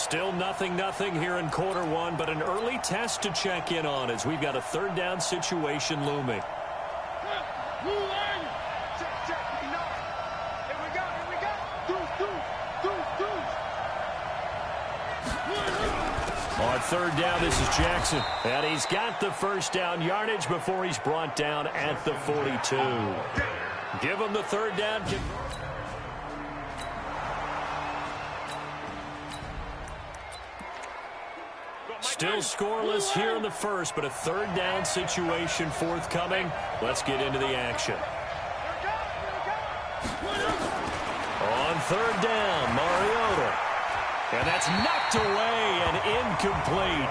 Still 0-0 here in quarter one, but an early test to check in on as we've got a third down situation looming. On third down, this is Jackson. And he's got the first down yardage before he's brought down at the 42. Give him the third down. Still scoreless here in the first, but a third down situation forthcoming. Let's get into the action. On third down, Mariota. And that's knocked away and incomplete.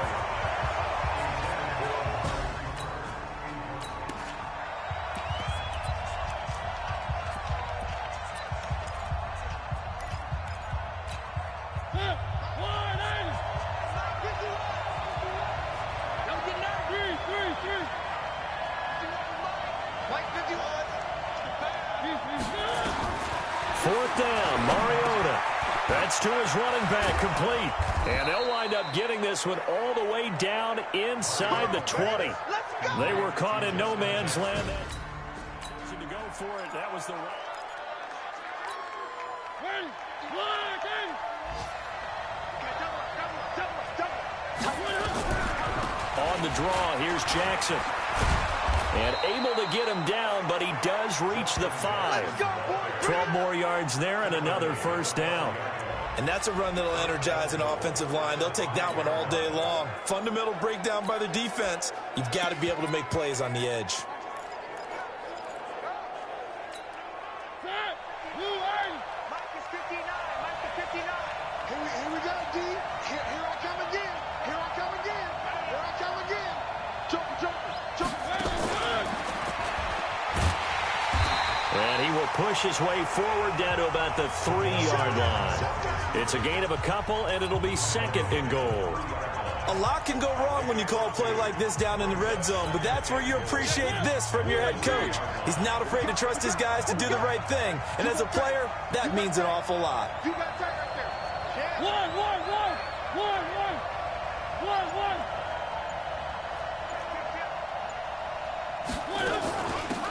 Fourth down, Mariota. That's to his running back, complete. And they'll wind up getting this one all the way down inside the 20. They were caught in no man's land. To go for it, that was the right. On the draw, here's Jackson. And able to get him down, but he does reach the 5. 12 more yards there and another first down. And that's a run that'll energize an offensive line. They'll take that one all day long. Fundamental breakdown by the defense. You've got to be able to make plays on the edge. Here we go, D. Here I come again. Here I come again. Here I come again. Jump. And he will push his way forward down to about the 3-yard line. It's a gain of a couple, and it'll be second and goal. A lot can go wrong when you call a play like this down in the red zone, but that's where you appreciate this from your head coach. He's not afraid to trust his guys to do the right thing, and as a player, that means an awful lot. You got that right there.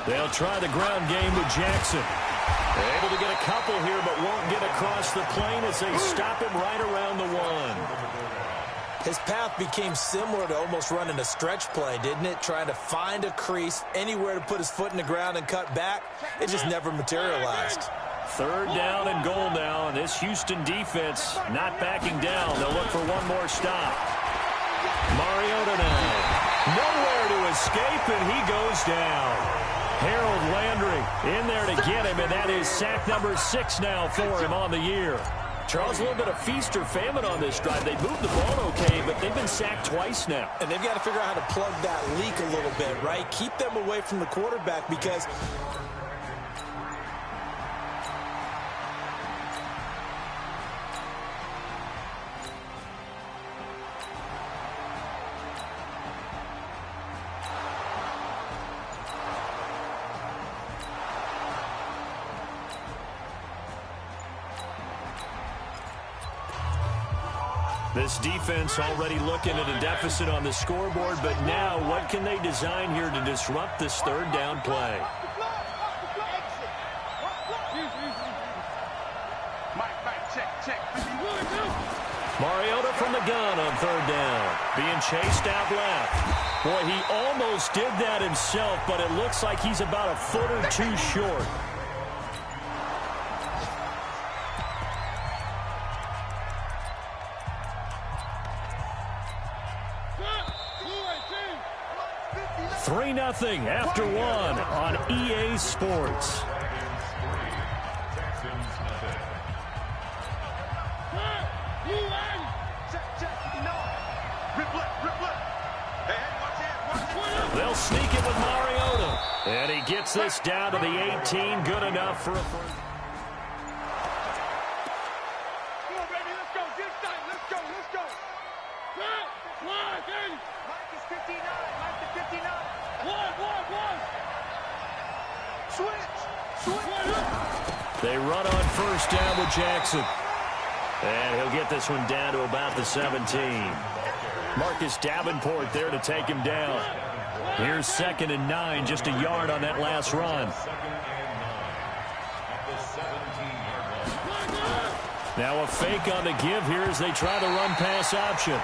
They'll try the ground game with Jackson. They're able to get a couple here, but won't get across the plane as they stop him right around the 1. His path became similar to almost running a stretch play, didn't it? Trying to find a crease, anywhere to put his foot in the ground and cut back. It just never materialized. Third down and goal now, and this Houston defense not backing down. They'll look for one more stop. Mariota now. Nowhere to escape, and he goes down. Harold Landry in there to get him, and that is sack number 6 now for him on the year. Charles, a little bit of feast or famine on this drive. They moved the ball okay, but they've been sacked twice now. And they've got to figure out how to plug that leak a little bit, right? Keep them away from the quarterback because this defense already looking at a deficit on the scoreboard, but now what can they design here to disrupt this third down play? Mariota from the gun on third down. Being chased out left. Boy, he almost did that himself, but it looks like he's about a foot or two short. Nothing after one on EA Sports. They'll sneak it with Mariota. And he gets this down to the 18. Good enough for a first. They run on first down with Jackson. And he'll get this one down to about the 17. Marcus Davenport there to take him down. Here's 2nd and 9, just a yard on that last run. Now a fake on the give here as they try the run-pass option.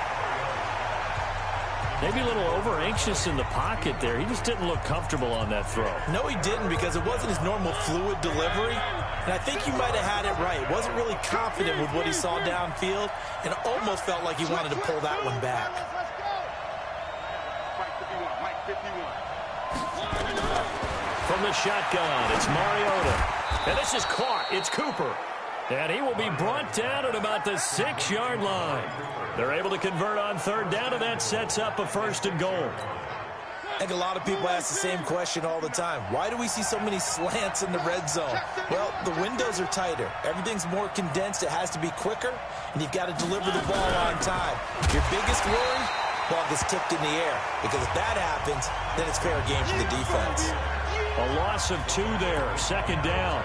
Maybe a little over-anxious in the pocket there. He just didn't look comfortable on that throw. No, he didn't, because it wasn't his normal fluid delivery. And I think you might have had it right. Wasn't really confident with what he saw downfield, and almost felt like he wanted to pull that one back. From the shotgun, it's Mariota. And this is caught. It's Cooper. And he will be brought down at about the 6-yard line. They're able to convert on 3rd down, and that sets up a 1st and goal. I think a lot of people ask the same question all the time. Why do we see so many slants in the red zone? Well, the windows are tighter. Everything's more condensed. It has to be quicker, and you've got to deliver the ball on time. Your biggest worry? Ball gets tipped in the air. Because if that happens, then it's fair game for the defense. A loss of 2 there, 2nd down.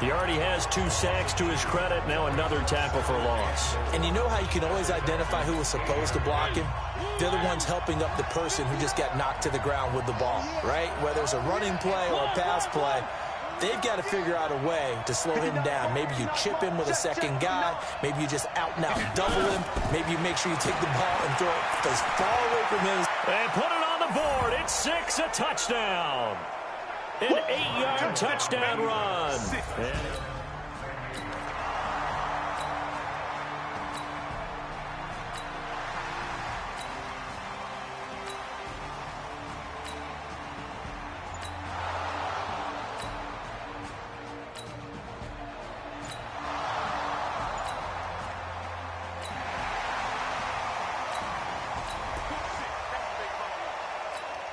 He already has 2 sacks to his credit. Now another tackle for loss. And you know how you can always identify who was supposed to block him? They're the ones helping up the person who just got knocked to the ground with the ball, right? Whether it's a running play or a pass play, they've got to figure out a way to slow him down. Maybe you chip him with a second guy. Maybe you just out-and-out double him. Maybe you make sure you take the ball and throw it as far away from him. And put it on the board. It's 6, a touchdown. An 8-yard touchdown run.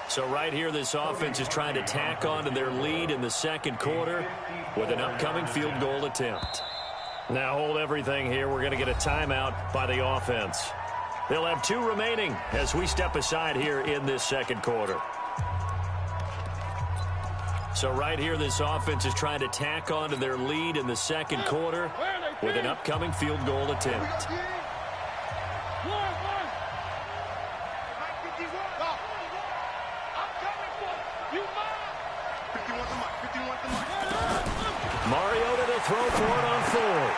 So right here, this offense is trying to tack on to their lead in the 2nd quarter with an upcoming field goal attempt. Now hold everything here. We're going to get a timeout by the offense. They'll have 2 remaining as we step aside here in this 2nd quarter. So right here, this offense is trying to tack on to their lead in the 2nd quarter with an upcoming field goal attempt. Mariota to throw for it on 4th.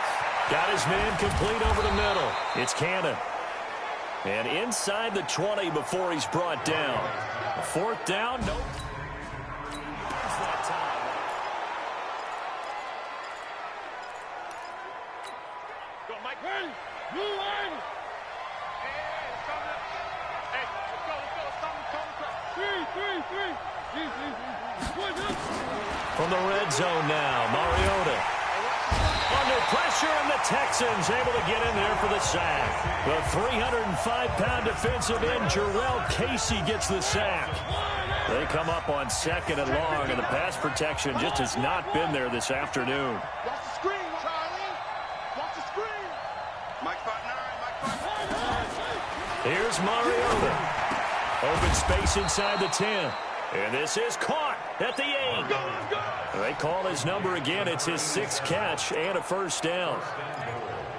Got his man complete over the middle. It's Cannon. And inside the 20 before he's brought down. 4th down, no. Go, Mike. Hey, blue line. Hey, let's go. From the red zone now, Mariota. Under pressure, and the Texans able to get in there for the sack. The 305-pound defensive end, Jarrell Casey, gets the sack. They come up on 2nd and long, and the pass protection just has not been there this afternoon. Watch the screen, Charlie. Watch the screen. Mike 5'9", Here's Mariota. Open space inside the 10. And this is caught at the 8. They call his number again. It's his 6th catch and a 1st down.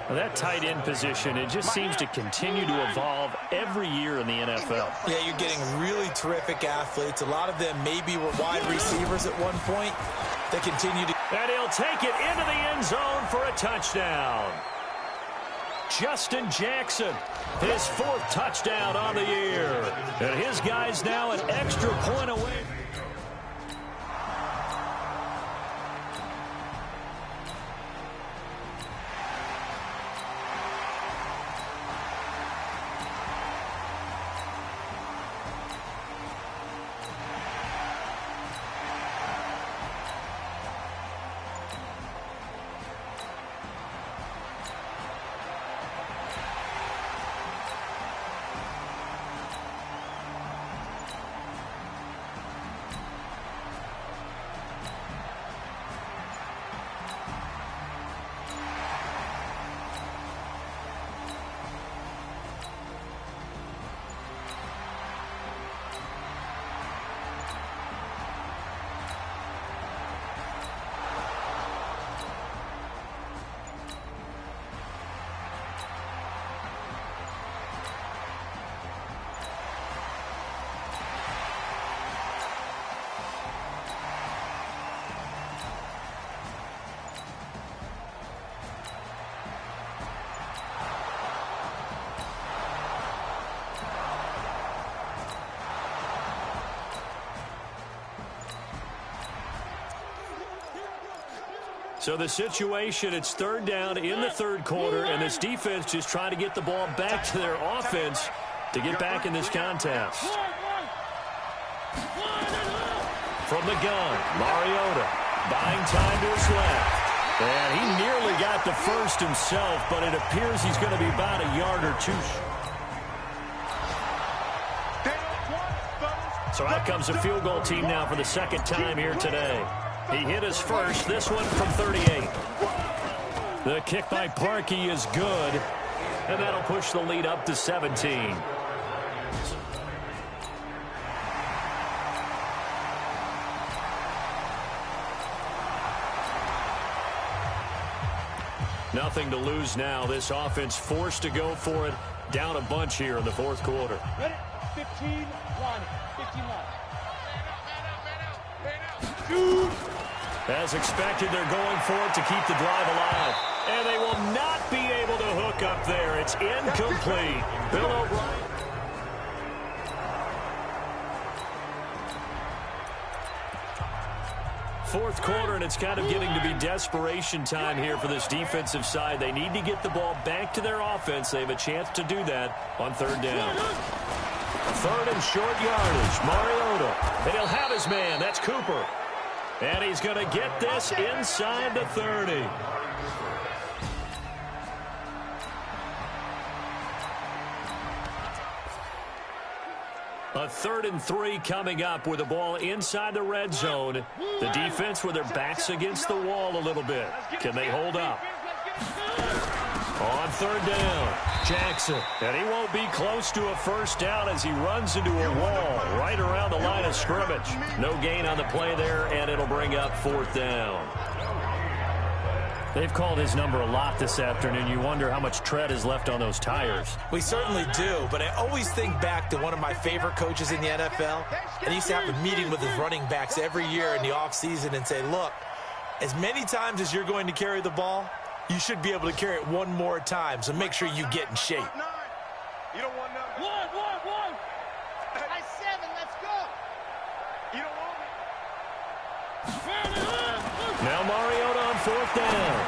Well, that tight end position, it just seems to continue to evolve every year in the NFL. Yeah, you're getting really terrific athletes. A lot of them maybe were wide receivers at one point. They continue to... And he'll take it into the end zone for a touchdown. Justin Jackson, his 4th touchdown on the year. And his guy's now an extra point away. So the situation, it's third down in the third quarter, and this defense just trying to get the ball back to their offense to get back in this contest. From the gun, Mariota buying time to his left. And he nearly got the first himself, but it appears he's going to be about a yard or two. So out comes a field goal team now for the second time here today. He hit his first, this one from 38. The kick by Parkey is good, and that'll push the lead up to 17. Nothing to lose now. This offense forced to go for it. Down a bunch here in the fourth quarter. Ready? 15-1. 15-1. As expected, they're going for it to keep the drive alive. And they will not be able to hook up there. It's incomplete. Bill O'Brien. Fourth quarter, and it's kind of getting to be desperation time here for this defensive side. They need to get the ball back to their offense. They have a chance to do that on third down. Third and short yardage. Mariota. And he'll have his man. That's Cooper. And he's going to get this inside the 30. A 3rd and 3 coming up with the ball inside the red zone. The defense with their backs against the wall a little bit. Can they hold up? On third down, Jackson. And he won't be close to a first down as he runs into a wall right around the line of scrimmage. No gain on the play there, and it'll bring up fourth down. They've called his number a lot this afternoon. You wonder how much tread is left on those tires. We certainly do, but I always think back to one of my favorite coaches in the NFL. And he used to have a meeting with his running backs every year in the offseason and say, look, as many times as you're going to carry the ball, you should be able to carry it one more time, so make sure you get in shape. You don't want nothing. One. Hey, 7, let's go. You don't want me. Now Mariota on fourth down.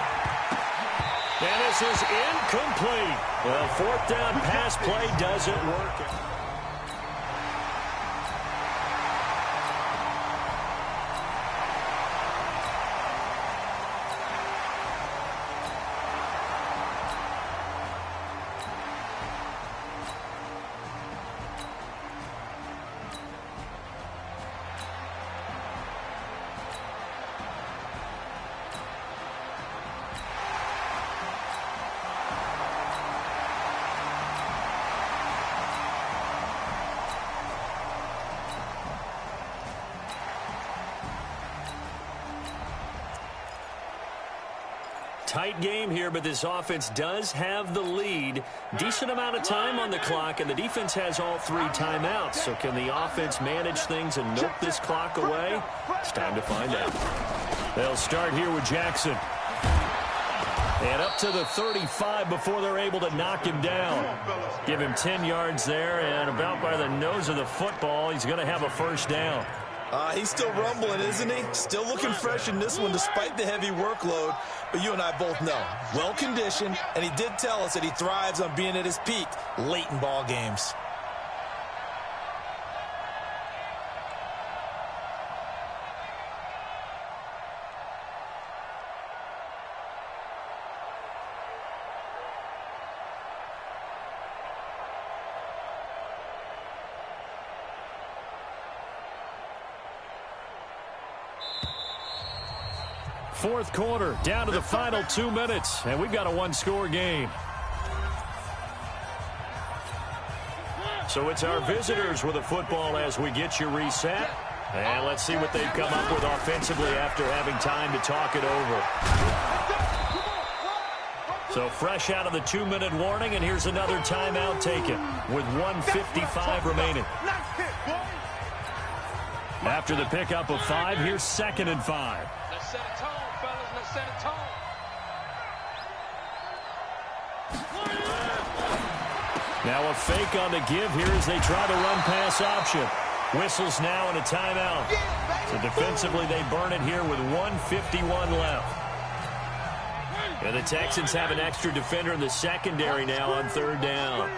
And this is incomplete. Well, fourth down pass play doesn't work. Tight game here, but this offense does have the lead. Decent amount of time on the clock, and the defense has all 3 timeouts. So can the offense manage things and milk this clock away? It's time to find out. They'll start here with Jackson. And up to the 35 before they're able to knock him down. Give him 10 yards there, and about by the nose of the football, he's going to have a first down. He's still rumbling, isn't he? Still looking fresh in this one despite the heavy workload. But you and I both know, well-conditioned, and he did tell us that he thrives on being at his peak late in ball games. Fourth quarter, down to the final 2 minutes, and we've got a one-score game. So it's our visitors with the football as we get you reset. And let's see what they've come up with offensively after having time to talk it over. So fresh out of the 2-minute warning, and here's another timeout taken with 1:55 remaining. After the pickup of 5, here's 2nd and 5. Let's set a tone, fellas. Let's set a tone. Now a fake on the give here as they try to run pass option. Whistles now and a timeout. So defensively they burn it here with 1:51 left. And the Texans have an extra defender in the secondary now on third down.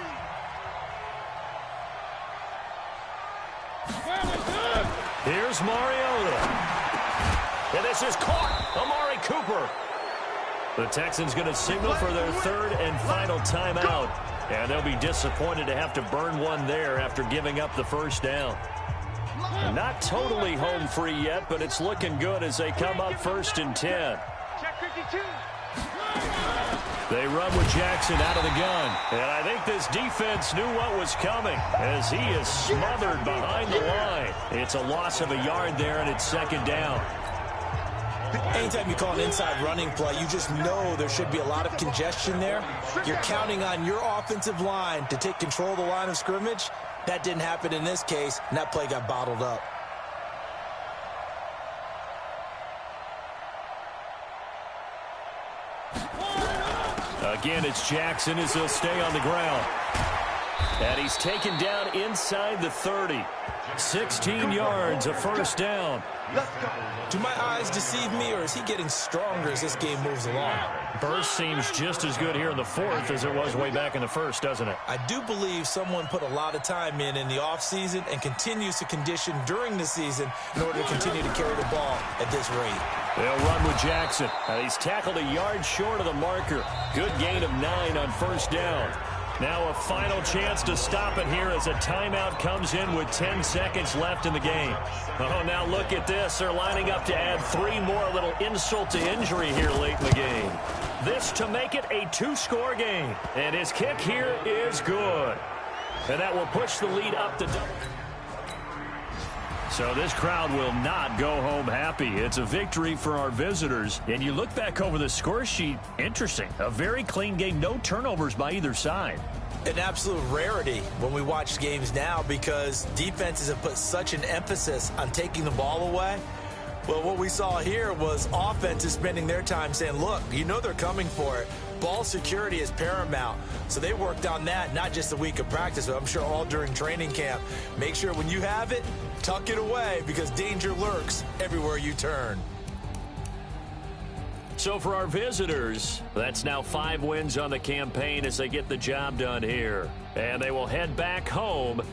Here's Mariota. And this is caught. Amari Cooper. The Texans going to signal for their third and final timeout. And they'll be disappointed to have to burn one there after giving up the first down. Not totally home free yet, but it's looking good as they come up 1st and 10. Check 52. They run with Jackson out of the gun. And I think this defense knew what was coming as he is smothered behind the line. It's a loss of a yard there, and it's 2nd down. Anytime you call an inside running play, you just know there should be a lot of congestion there. You're counting on your offensive line to take control of the line of scrimmage. That didn't happen in this case, and that play got bottled up. Again, it's Jackson as he'll stay on the ground. And he's taken down inside the 30. 16 yards, a 1st down. Do my eyes deceive me, or is he getting stronger as this game moves along? Burst seems just as good here in the 4th as it was way back in the 1st, doesn't it? I do believe someone put a lot of time in the offseason and continues to condition during the season in order to continue to carry the ball at this rate. They'll run with Jackson. He's tackled a yard short of the marker. Good gain of 9 on 1st down. Now a final chance to stop it here as a timeout comes in with 10 seconds left in the game. Oh, now look at this. They're lining up to add 3 more, a little insult to injury here late in the game. This to make it a 2-score game. And his kick here is good. And that will push the lead up to double. So this crowd will not go home happy. It's a victory for our visitors. And you look back over the score sheet, interesting. A very clean game, no turnovers by either side. An absolute rarity when we watch games now because defenses have put such an emphasis on taking the ball away. Well, what we saw here was offenses spending their time saying, look, you know they're coming for it. Ball security is paramount. So they worked on that, not just a week of practice, but I'm sure all during training camp. Make sure when you have it, tuck it away because danger lurks everywhere you turn. So for our visitors, that's now 5 wins on the campaign as they get the job done here. And they will head back home